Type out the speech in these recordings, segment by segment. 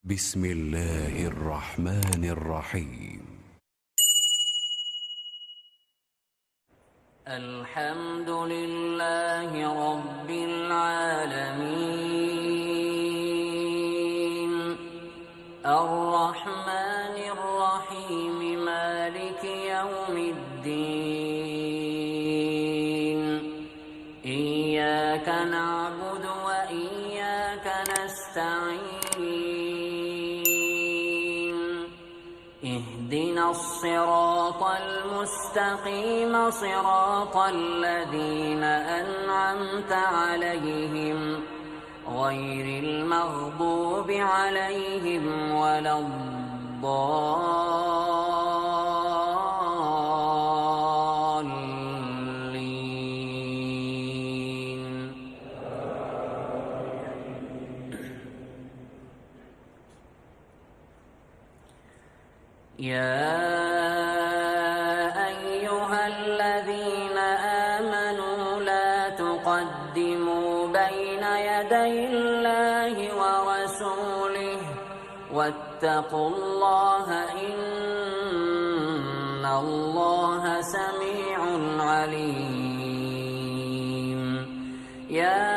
بسم الله الرحمن الرحيم. الحمد لله رب العالمين الرحمن الرحيم مالك يوم الدين إياك نعبد وإياك نستعين اهدنا الصراط المستقيم صراط الذين أنعمت عليهم غير المغضوب عليهم ولا الضالين. يا أيها الذين آمنوا لا تقدموا بين يدي الله ورسوله واتقوا الله إن الله سميع عليم. يا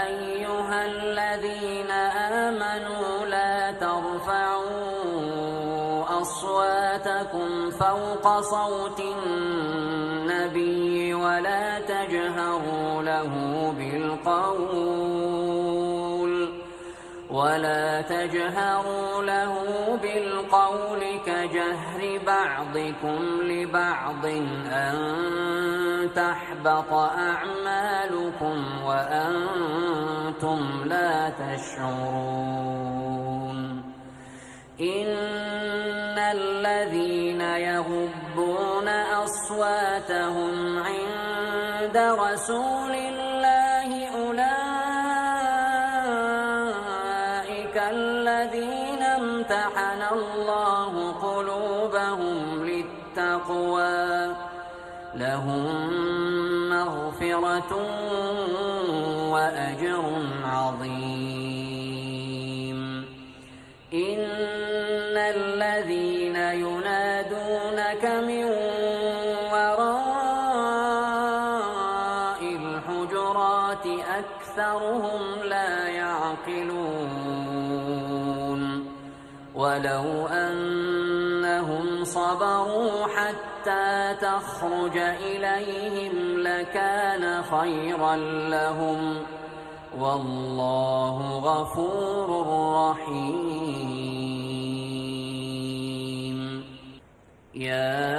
أيها الذين آمنوا لا ترفعوا أصواتكم فوق صوت النبي ولا تجهروا له بالقول كجهر بعضكم لبعض أن تحبط أعمالكم وأنتم لا تشعرون. إن الذين يغضون أصواتهم عند رسول الله أولئك الذين امتحن الله قلوبهم للتقوى لهم مغفرة وأجر عظيم. إن الذين ينادونك من وراء الحجرات أكثرهم لا يعقلون. ولو أنهم صبروا حتى تخرج إليهم لكان خيرا لهم والله غفور رحيم. يا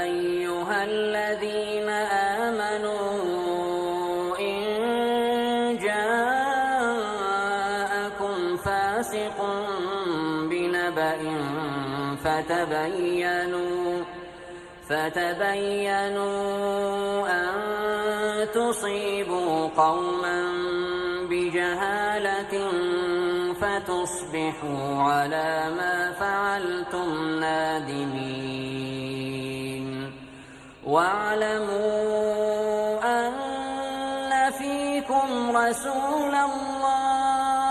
أيها الذين آمنوا إن جاءكم فاسق بنبأ فتبينوا أن تصيبوا قوما بجهالة فتصبحوا على ما فعلتم نادمين. واعلموا أن فيكم رسول الله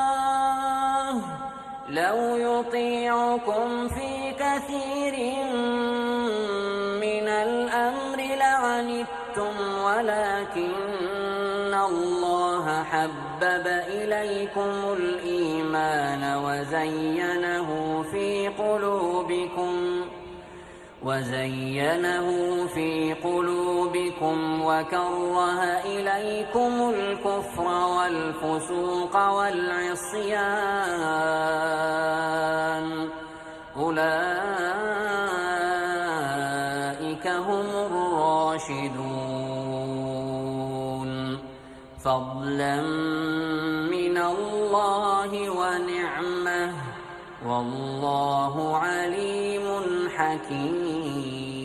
لو يطيعكم في كثير من الأمر لعنتم ولكن الله حبب إليكم الإيمان وزينه في قلوبكم وكره إليكم الكفر والفسوق والعصيان أولئك هم الراشدون فضلا من الله ونعمة والله عليم حكيم.